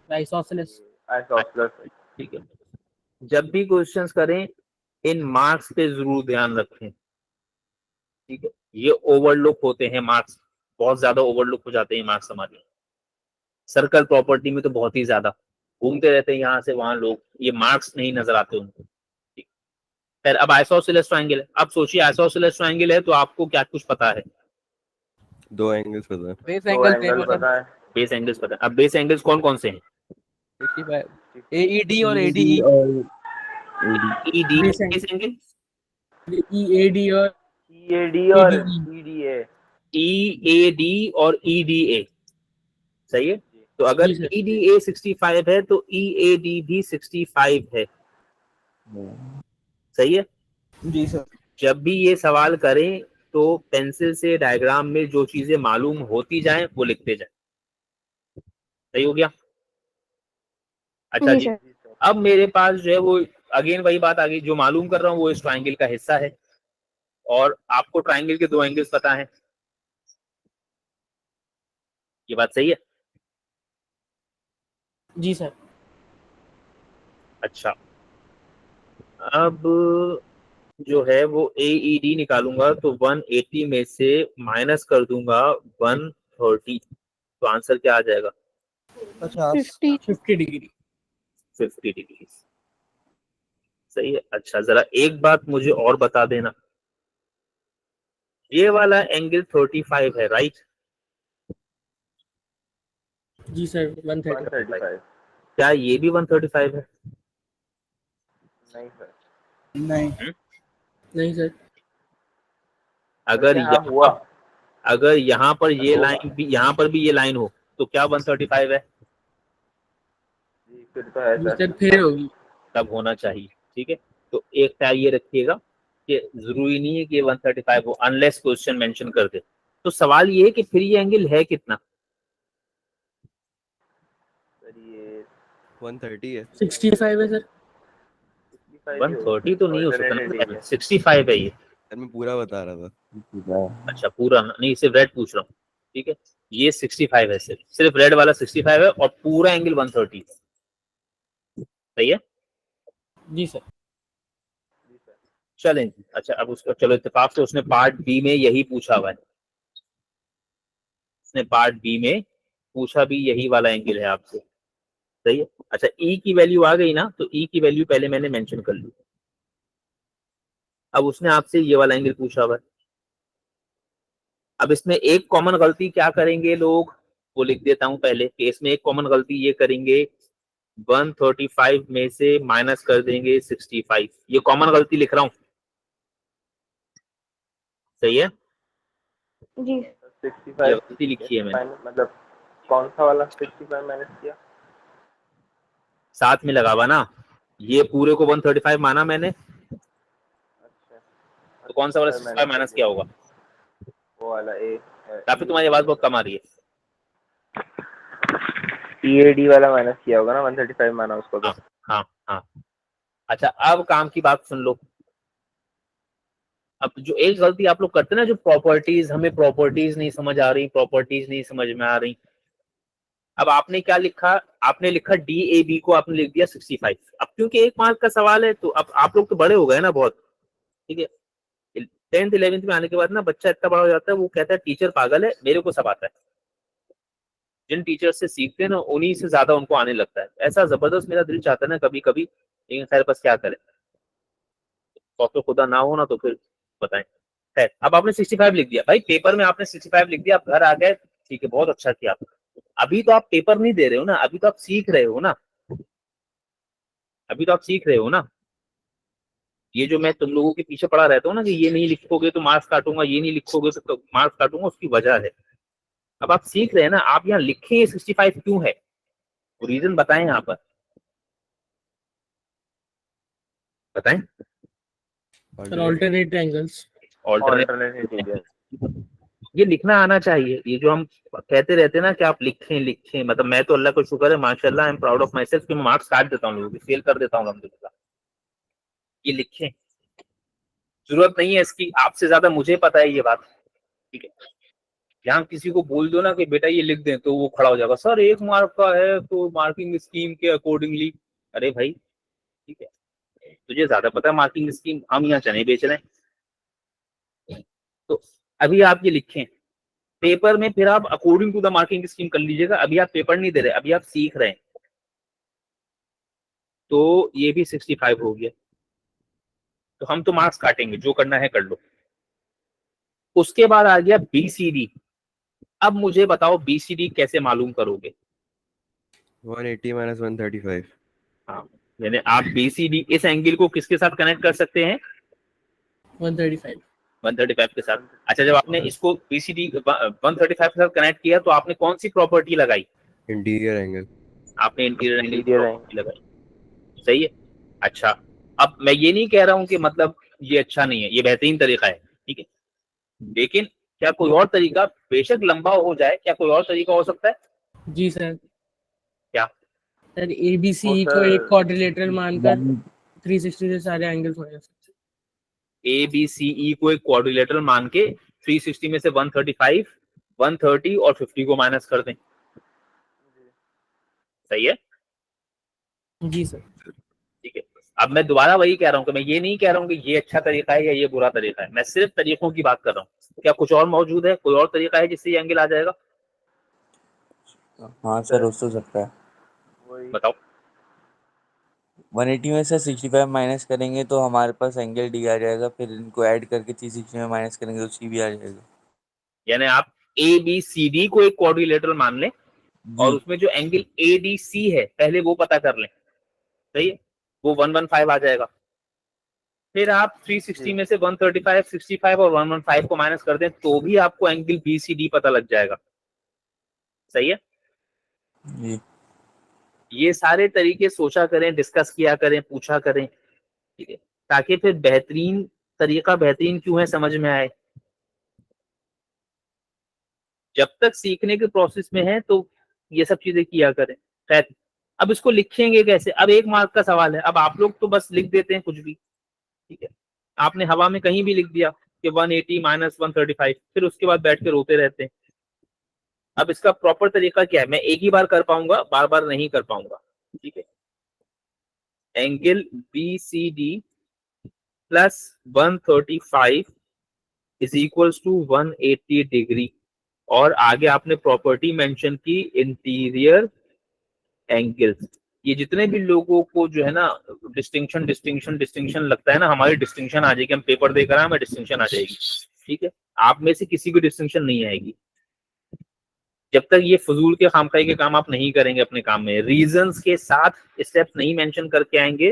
आइसोसेलेस। आइसोसेलेस। ठीक है, जब भी क्वेश्चंस करें इन मार्क्स पे जरूर ध्यान रखें, ठीक है, ये ओवरलुक होते हैं मार्क्स, बहुत ज्यादा ओवरलुक हो जाते हैं मार्क्स हमारे। सर्कल प्रॉपर्टी में तो बहुत ही ज्यादा घूमते रहते हैं यहाँ से वहां लोग, ये मार्क्स नहीं नजर आते उनको। ठीक। फिर अब आइसोसेलेस ट्रायंगल है, अब सोचिए आइसोसेलेस ट्रायंगल है तो आपको क्या कुछ पता है। दो एंगल्स पता है। बेस दो एंगल एंगल पता है। बेस एंगल्स पता है। अब बेस एंगल्स कौन कौन से हैं। 65 AED और ADE। ED base base angle, EAD और ईएडी और EDE। ईडीए। EAD और EDA, सही है। तो अगर जी सर। EDA 65 है तो EAD भी 65 है, सही है। जी सर। जब भी ये सवाल करें तो पेंसिल से डायग्राम में जो चीजें मालूम होती जाएं वो लिखते जाएं, सही हो गया। अच्छा जी जी, सर। अब मेरे पास जो है वो अगेन वही बात आ गई, जो मालूम कर रहा हूँ वो इस ट्रायंगल का हिस्सा है और आपको ट्रायंगल के दो एंगल्स पता है, ये बात सही है। जी सर। अच्छा, अब जो है वो AED निकालूंगा तो 180 में से माइनस कर दूंगा 130, तो आंसर क्या आ जाएगा। 50। 50 डिग्री। 50 डिग्री, सही है। अच्छा जरा एक बात मुझे और बता देना, ये वाला एंगल 35 है राइट। जी सर 130। 135। क्या ये भी 135 है। नहीं सर। नहीं। नहीं सर। अगर वैसे हाँ हुआ। अगर यहाँ पर ये होगा। लाइन भी, यहाँ पर भी ये लाइन हो तो क्या 135 है, जी फिर तो है जी सर। सर फिर होगी। तब होना चाहिए। ठीक है, तो एक ख्याल ये रखिएगा कि जरूरी नहीं है कि 135 हो अनलेस क्वेश्चन मेंशन कर दे। तो सवाल ये है कि फिर ये एंगल है कितना। सर ये 130 है। 65 है सर। 65 ही होगा। 130 तो नहीं हो सकता Alternate ना, है। 65 है ये। सर मैं पूरा बता रहा था। अच्छा पूरा नहीं, सिर्फ रेड पूछ रहा हूँ। ठीक है, ये 65 है, सिर्फ रेड वाला 65 है और पूरा एंगल 130 है, सही है। जी सर। जी सर। चलें, अच्छा अब उसका चलो इत्तेफाक से उसने पार्ट बी में यही पूछा हुआ है, उसने पार्ट बी में पूछा भी यही वाला एंगल है आपसे, सही है। अच्छा ई की वैल्यू आ गई ना, तो ई की वैल्यू पहले मैंने मेंशन कर ली। अब उसने आपसे ये वाला एंगल पूछा हुआ है। अब इसमें एक कॉमन गलती क्या करेंगे लोग, वो लिख देता हूं पहले कि इसमें एक कॉमन गलती ये करेंगे 135 में से माइनस कर देंगे 65, ये कॉमन गलती लिख रहा हूं, सही है। जी। ये 65 गलती लिखी है मैंने, मतलब कौन सा वाला 65 माइनस किया। साथ में लगा हुआ ना, ये पूरे को 135 माना मैंने, अच्छा। तो कौन सा वाला 65 65 माइनस कर क्या दिया। होगा। वो वाला ए। काफी तुम्हारी आवाज बहुत कम आ रही है। ईएडी वाला माइनस किया होगा ना, 135 माना उसको तो। हाँ हाँ हाँ। अच्छा अब काम की बात सुन लो। अब जो एक गलती आप लोग करते हैं ना, जो प्रॉपर्टीज, हमें प्रॉपर्टीज नहीं समझ आ रही, प्रॉपर्टीज नहीं समझ में आ रही। अब आपने क्या लिखा, आपने लिखा DAB को आपने लिख दिया 65। अब क्योंकि एक मार्क का सवाल है तो अब आप लोग तो बड़े हो गए ना बहुत, ठीक है। 10th 11th में आने के बाद ना बच्चा इतना बड़ा हो जाता है, वो कहता है टीचर पागल है, मेरे को सब आता है। जिन टीचर से सीखते हैं ना उन्हीं से ज्यादा उनको आने लगता है। ऐसा जबरदस्त मेरा दिल चाहता है ना कभी कभी, लेकिन खैर बस क्या करें, तो खुदा ना हो ना तो फिर बताएं। खैर अब आपने 65 लिख दिया भाई, पेपर में आपने 65 लिख दिया, आप घर आ गए, ठीक है बहुत अच्छा किया। अभी तो आप पेपर नहीं दे रहे हो ना, अभी तो आप सीख रहे हो ना, अभी तो आप सीख रहे हो ना। ये जो मैं तुम लोगों के पीछे पड़ा रहता हूँ ना कि ये नहीं लिखोगे तो मार्क्स काटूंगा, ये नहीं लिखोगे तो मार्क्स काटूंगा, उसकी वजह है अब आप सीख रहे हैं ना। आप यहाँ लिखे 65 क्यों है, वो रीजन बताएं यहाँ पर, बताएं। Sir alternate angles. Alternate alternate interior. ये लिखना आना चाहिए। ये जो हम कहते रहते हैं ना कि आप लिखें लिखें, मतलब मैं तो अल्लाह का शुक्र है माशाल्लाह, I am proud of my self कि मैं मार्क्स काट देता हूँ लोगों की, फेल कर देता हूँ अल्हम्दुलिल्लाह। ये लिखें, जरूरत नहीं है इसकी, आपसे ज्यादा मुझे पता है ये बात, ठीक है। यहाँ किसी को बोल दो ना कि बेटा ये लिख दें, तो वो खड़ा हो जाएगा, सर 1 मार्क का है तो मार्किंग स्कीम के अकॉर्डिंगली। अरे भाई ठीक है, तुझे ज्यादा पता है मार्किंग स्कीम, हम यहाँ चने बेच रहे हैं। तो अभी आप ये लिखें पेपर में, फिर आप according to the marking scheme कर लीजिएगा। अभी आप पेपर नहीं दे रहे, अभी आप सीख रहे हैं। तो ये भी 65 हो गया, तो हम तो मार्क्स काटेंगे, जो करना है कर लो। उसके बाद आ गया बीसीडी। अब मुझे बताओ बीसीडी कैसे मालूम करोगे? 180 minus 135. हाँ, यानी आप बीसीडी इस एंगल को किसके साथ कनेक्ट कर सकते हैं? 135. 135 के साथ। अच्छा, जब आपने इसको बीसीडी 135 के साथ कनेक्ट किया तो आपने कौन सी प्रॉपर्टी लगाई? Interior angle. आपने इंटीरियर एंगल Interior प्रॉपर्टी लगाई, सही है। अच्छा, अब मैं ये नहीं कह रहा हूं कि मतलब ये अच्छा नहीं है, ये बेहतरीन तरीका है, ठीक है। लेकिन क्या कोई और तरीका, बेशक लंबा हो जाए, क्या कोई और तरीका हो सकता है? जी सर। क्या? सर ABC वो को सर एक क्वाड्रिलेटरल मानकर 360 से सारे एंगल्स हो सकते हैं। ABCE को एक क्वाड्रिलेटरल मान के 360 में से 135, 130 और 50 को माइनस कर दें, सही है। जी सर। ठीक है, अब मैं दोबारा वही कह रहा हूँ कि मैं ये नहीं कह रहा हूँ कि ये अच्छा तरीका है या ये बुरा तरीका है, मैं सिर्फ तरीकों की बात कर रहा हूँ। क्या कुछ और मौजूद है, कोई और तरीका है जिससे ये एंगल आ जाएगा? हाँ सर, हो तो सकता है। वही बताओ। 180 में से 65 माइनस करेंगे तो हमारे पास एंगल डी आ जाएगा, फिर इनको ऐड करके 360 में माइनस करेंगे तो सी भी आ जाएगा। यानी आप ABCD को एक क्वाड्रिलेटरल मान लें और जी उसमें जो एंगल ADC है पहले वो पता कर लें, सही है, वो 115 आ जाएगा। फिर आप 360 में से 135, 65 और 115 को माइनस कर दें तो भी आपको एंगल BCD पता लग जाएगा, सही है। जी ये सारे तरीके सोचा करें, डिस्कस किया करें, पूछा करें, ठीक है, ताकि फिर बेहतरीन तरीका बेहतरीन क्यों है समझ में आए। जब तक सीखने के प्रोसेस में है तो ये सब चीजें किया करें। खैर, अब इसको लिखेंगे कैसे? अब 1 मार्क का सवाल है। अब आप लोग तो बस लिख देते हैं कुछ भी, ठीक है, आपने हवा में कहीं भी लिख दिया कि 180 माइनस 135, फिर उसके बाद बैठ के रोते रहते हैं। अब इसका प्रॉपर तरीका क्या है? मैं एक ही बार कर पाऊंगा, बार बार नहीं कर पाऊंगा, ठीक है। Angle BCD plus 135 is equals to 180 degree, और आगे आपने प्रॉपर्टी मेंशन की इंटीरियर एंगल्स। ये जितने भी लोगों को जो है ना डिस्टिंक्शन डिस्टिंक्शन डिस्टिंक्शन लगता है ना, हमारी डिस्टिंक्शन आ जाएगी, हम पेपर देकर आए हमें डिस्टिंक्शन आ जाएगी, ठीक है। आप में से किसी को डिस्टिंक्शन नहीं आएगी जब तक ये फजूल के खामखाई के काम आप नहीं करेंगे अपने काम में, रीजंस के साथ स्टेप्स नहीं मेंशन करके आएंगे,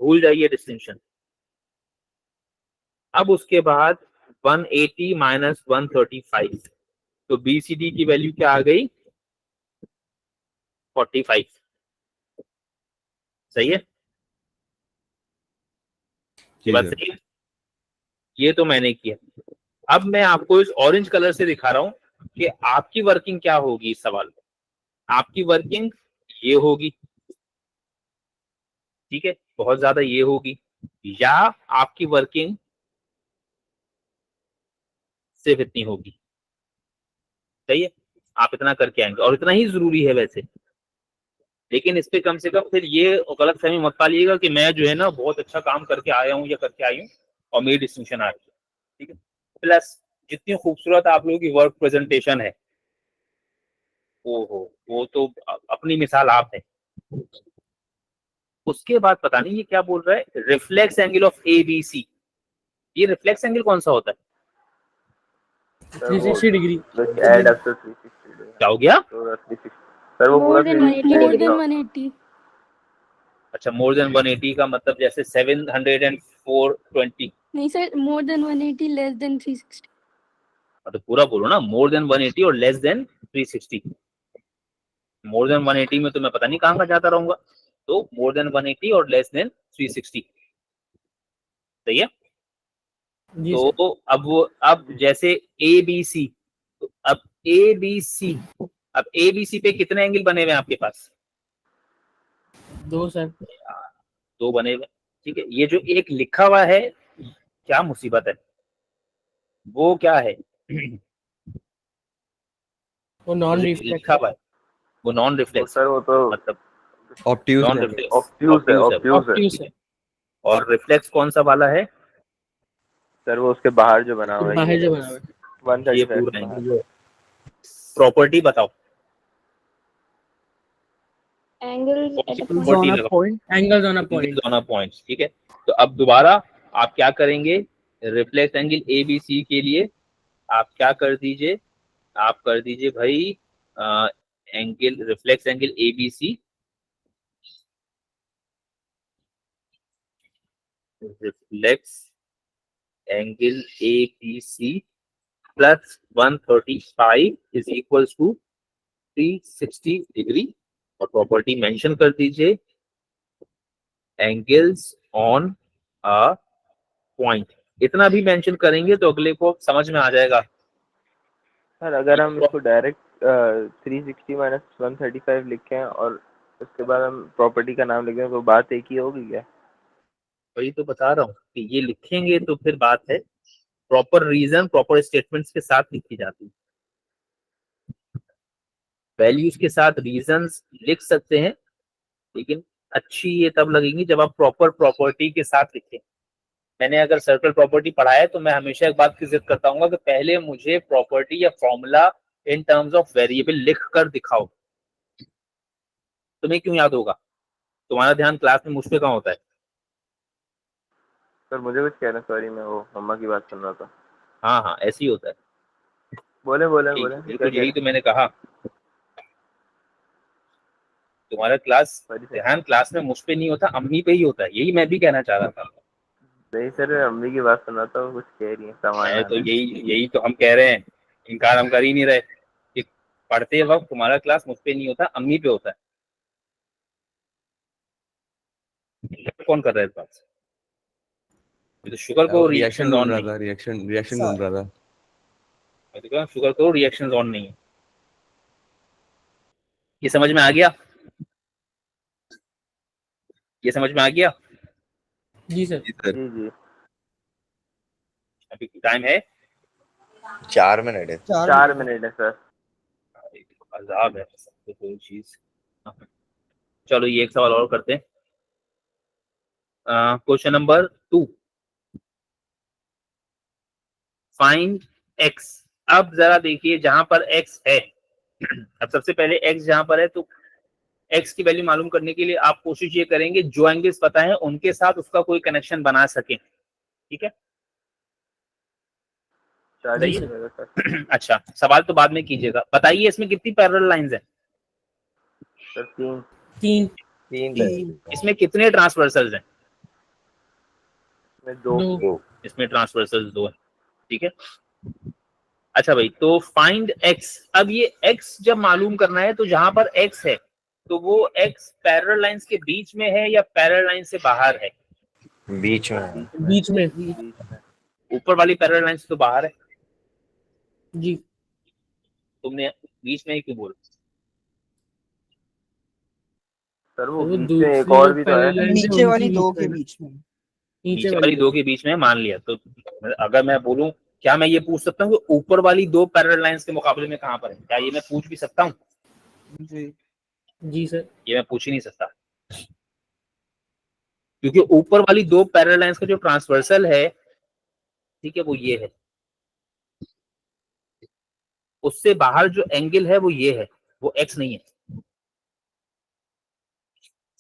भूल जाइए डिस्टिंक्शन। अब उसके बाद 180 माइनस 135, तो BCD की वैल्यू क्या आ गई? 45, सही है। ये जी बात सर। सही है। ये तो मैंने किया। अब मैं आपको इस ऑरेंज कलर से दिखा रहा हूं कि आपकी वर्किंग क्या होगी इस सवाल में। आपकी वर्किंग ये होगी, ठीक है, बहुत ज्यादा ये होगी, या आपकी वर्किंग सिर्फ इतनी होगी, सही है। आप इतना करके आएंगे और इतना ही जरूरी है वैसे, लेकिन इस पे कम से कम फिर ये गलत फहमी मत पालिएगा कि मैं जो है ना बहुत अच्छा काम करके आया हूँ या करके आई हूँ और मेरी डिस्टिंक्शन आ रही है, ठीक है। प्लस जितनी खूबसूरत आप लोगों की वर्क प्रेजेंटेशन है, ओहो, वो तो अपनी मिसाल आप है। उसके बाद पता नहीं ये क्या बोल रहा है, रिफ्लेक्स एंगल ऑफ ABC। ये रिफ्लेक्स एंगल कौन सा होता है? 360 डिग्री। ऐड अप टू 360 क्या हो गया? तो 360 सर वो पूरा More than 180 360 degree. 180. अच्छा, मोर देन 180 का मतलब जैसे 704.20, नहीं sir, more than 180, less than 360. तो पूरा बोलो ना, मोर देन 180 और लेस देन 360। मोर देन 180 में तो मैं पता नहीं कहां का जाता रहूंगा, तो मोर देन 180 और लेस देन 360, सही है। जी सर। तो अब जैसे ए बी सी, तो अब ए बी सी, अब ए बी सी पे कितने एंगल बने हुए हैं आपके पास? 2 सर। दो बने हुए, ठीक है। ये जो एक लिखा हुआ है, क्या मुसीबत है, वो क्या है? वो नॉन जो रिफ्लेक्ट लिखा हुआ है वो नॉन वो रिफ्लेक्स, सर वो तो मतलब ऑब्ट्यूज नॉन है। रिफ्लेक्स, ऑब्ट्यूज है, ऑब्ट्यूज है ऑब्ट्यूज है। और रिफ्लेक्स कौन सा वाला है? सर, वो उसके बाहर जो बना हुआ है बाहर ये जो बना हुआ है। ये 135 पूरा के बाहर। एंगल। प्रॉपर्टी बताओ, angles at a property Zone of लगाओ, point. Angles on a point. Angles on a point, ठीक है। तो अब दोबारा आप क्या करेंगे, reflex angle A B C के लिए आप क्या कर दीजिए, आप कर दीजिए भाई angle, reflex angle A B C, reflex angle A B C plus 135 is equal to 360 degree, और प्रॉपर्टी मेंशन कर दीजिए एंगल्स ऑन अ पॉइंट। इतना भी मेंशन करेंगे तो अगले को समझ में आ जाएगा। सर, अगर हम इसको डायरेक्ट 360 माइनस 135 लिखें और उसके बाद हम प्रॉपर्टी का नाम लिखें तो बात एक ही होगी क्या? वही तो बता रहा हूँ कि ये लिखेंगे तो फिर बात है, प्रॉपर रीजन प्रॉपर स्टेटमेंट्स के साथ लिखी जाती है। वैल्यूज के साथ रीजंस लिख सकते हैं, लेकिन अच्छी ये तब लगेंगी जब आप प्रॉपर प्रॉपर्टी के साथ लिखें। मैंने अगर सर्कल प्रॉपर्टी पढ़ा है तो मैं हमेशा एक बात की जिद करता हूँ कि पहले मुझे प्रॉपर्टी या formula in terms of variable लिख कर दिखाओ। तुम्हें क्यों याद होगा? तुम्हारा ध्यान क्लास में मुझ पे कहाँ होता है? सर, मुझे कुछ कहना, सॉरी, मैं वो मम्मा की बात सुन रहा था। हाँ हाँ, ऐसे ही होता है। बोले बोले बोले, क्या बिल्कुल, कह यही तो मैंने कहा, तुम्हारा रहे? ध्यान क्लास में मुझ पे नहीं होता, अम्मी पे ही होता है। यही मैं भी कहना चाह रहा था। नहीं सर, मैं मम्मी की बात सुन रहा था, वो कुछ कह रही है सामान मैं तो लाना है। यही तो हम कह रहे हैं, इनकार हम कर ही नहीं रहे कि पढ़ते वक्त तुम्हारा क्लास मुझ पे नहीं होता, अम्मी पे होता है। कौन कर रहा है इस बात से? ये तो शुगर को रिएक्शन रिएक्शन ढूंढ ऑन रहा नहीं था, रिएक्शन ढूंढ रहा था। है, तो क्या शुगर को रिएक्शन ऑन नहीं है। ये समझ में आ गया? ये समझ में आ गया? जी सर। जी सर। जी जी। अभी टाइम है 4 मिनट है। 4 मिनट है सर। अजाब है सबको कोई चीज। चलो ये एक सवाल और करते हैं। Question number 2, find x. अब जरा देखिए जहां पर एक्स है, अब सबसे पहले एक्स जहां पर है तो एक्स की वैल्यू मालूम करने के लिए आप कोशिश ये करेंगे जो एंगल्स पता है उनके साथ उसका कोई कनेक्शन बना सके, ठीक है? स्टार्ट जी सही सर। कीजिएगा सर। है। अच्छा, सवाल तो बाद में कीजिएगा। बताइए इसमें कितनी पैरेलल लाइंस हैं? सर, 3। 3। 3। इसमें कितने ट्रांसवर्सल्स हैं? में 2। 2। इसमें ट्रांसवर्सल्स 2 हैं, ठीक है। अच्छा भाई, तो फाइंड एक्स। अब ये एक्स जब मालूम करना है तो जहां पर एक्स है तो वो एक्स पैरेलल लाइंस के बीच में है या पैरेलल लाइन से बाहर है? बीच में। बीच में। बीच में। ऊपर वाली पैरेलल लाइन से तो बाहर है। जी। तुमने बीच में ही क्यों बोला? सर, वो तो वो बीच में एक दूसरी और जो भी तो है। पैरेलल लाइन है नीचे वाली उनकी 2 बीच के में। बीच में। नीचे वाली वाली दो के बीच में मान लिया, तो अगर मैं बोलूं, क्या मैं ये पूछ सकता हूँ कि ऊपर वाली 2 पैरेलल लाइंस के मुकाबले में कहां पर है? क्या ये मैं पूछ भी सकता हूँ? जी। जी सर। ये मैं पूछ ही नहीं सकता, क्योंकि ऊपर वाली 2 पैरेलल लाइंस का जो ट्रांसवर्सल है, ठीक है, वो ये है। उससे बाहर जो एंगल है वो ये है, वो एक्स नहीं है।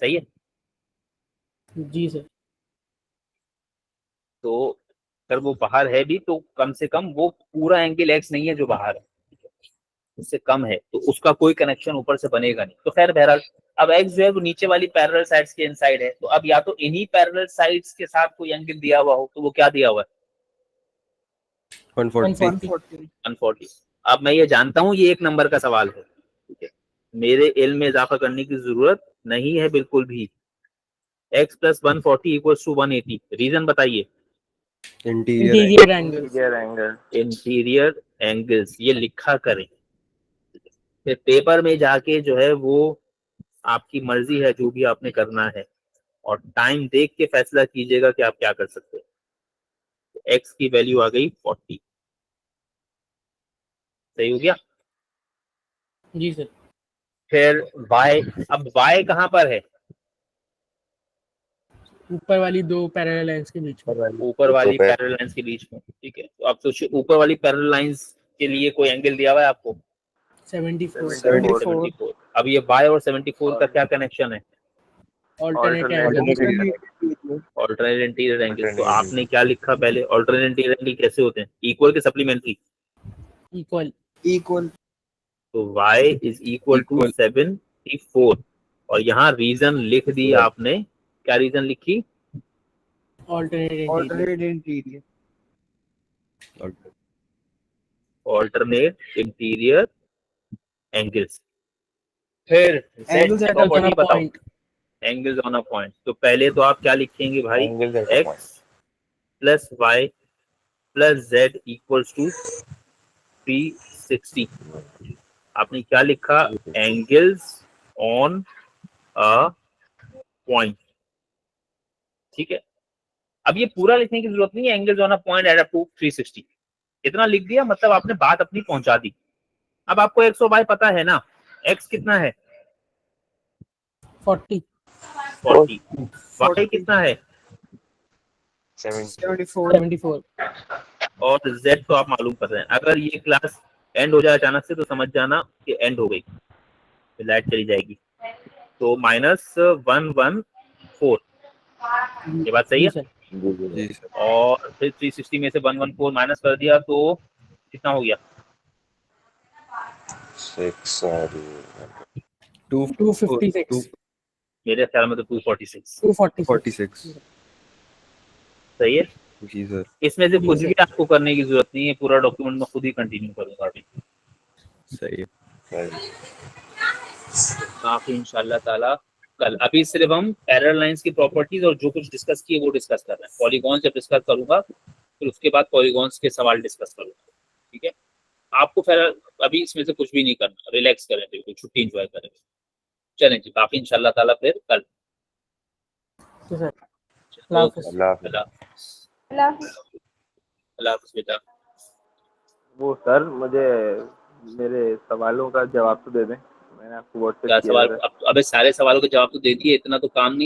सही है? जी सर। तो अगर वो बाहर है भी तो कम से कम वो पूरा एंगल एक्स नहीं है जो बाहर है, उससे कम है, तो उसका कोई कनेक्शन ऊपर से बनेगा नहीं। तो खैर बहरहाल, अब एक्स जो है वो नीचे वाली पैरेलल साइड्स के इनसाइड है, तो अब या तो इन्हीं पैरेलल साइड्स के साथ कोई एंगल दिया हुआ हो, तो वो क्या दिया हुआ है? 140। 140। 140। अब मैं ये जानता हूँ ये 1 नंबर का सवाल है, ठीक है, मेरे इल्म में इजाफा करने की जरूरत नहीं है बिल्कुल भी। x plus 140 equal to 180, reason बताइए। Interior interior angle, interior angle. Interior angles ये लिखा करें, फिर पेपर में जाके जो है वो आपकी मर्जी है जो भी आपने करना है, और टाइम देख के फैसला कीजिएगा कि आप क्या कर सकते हैं। एक्स की वैल्यू आ गई 40, सही हो गया। जी सर। फिर y, अब y कहाँ पर है? ऊपर वाली दो पैरेलल लाइंस के बीच में, ऊपर वाली पैरेलल लाइंस के बीच में, ठीक है। तो आप सोचिए ऊपर वाली पैरेलल लाइंस के लिए कोई एंगल दिया हुआ है आपको? 74 74। अब ये y और 74 का क्या कनेक्शन है? Alternate angle, alternate interior angle. तो आपने क्या लिखा पहले? ऑल्टरनेट इंटीरियर एंगल कैसे होते हैं? इक्वल के सप्लीमेंट्री? Equal, equal. तो y इज इक्वल टू 74, और यहाँ रीजन लिख दी आपने। क्या रीजन लिखी? Alternate interior, alternate interior angles. फिर angles at a point, angles on a point. तो पहले तो आप क्या लिखेंगे भाई? x plus y plus z equals to 360। आपने क्या लिखा? एंगल्स ऑन अ पॉइंट, ठीक है। अब ये पूरा लिखने की जरूरत नहीं है, angles on a point at up to 360, इतना लिख दिया, मतलब आपने बात अपनी पहुंचा दी। अब आपको x और y पता है ना? x कितना है? 40, 40। y कितना है? 74, और z तो आप मालूम कर रहे हैं। अगर ये क्लास एंड हो जाए अचानक से तो समझ जाना कि एंड हो गई, तो लाइट चली जाएगी। तो -114, ये बात सही जी है। सर, जी सर। और फिर 360 में से 114 माइनस कर दिया तो कितना हो गया? 256, मेरे ख्याल में तो 246, 246, सही है। जी सर। इसमें से कुछ भी आपको करने की जरूरत नहीं है, पूरा डॉक्यूमेंट में खुद ही कंटिन्यू करूंगा अभी। सही है। काफी इंशाल्लाह ताला कल। अभी सिर्फ हम पैरेलल लाइंस की प्रॉपर्टीज और जो कुछ डिस्कस किए वो डिस्कस कर रहे हैं। पॉलीगॉन जब डिस्कस करूंगा फिर उसके बाद पॉलीगॉन्स के सवाल डिस्कस करूंगा, ठीक है। आपको फिर अभी इसमें से कुछ भी नहीं करना, रिलैक्स करें, बिल्कुल छुट्टी एंजॉय करें। चलें जी, बाकी इंशाल्लाह ताला फिर कल। तो सर अल्लाह हाफिज़। अल्लाह हाफिज़ बेटा। वो सर मुझे मेरे सवालों का जवाब तो दे दें, मैंने आपको व्हाट्सएप क्या किया सवाल? था। अबे सारे सवालों के जवाब तो दे दिए, इतना तो काम नहीं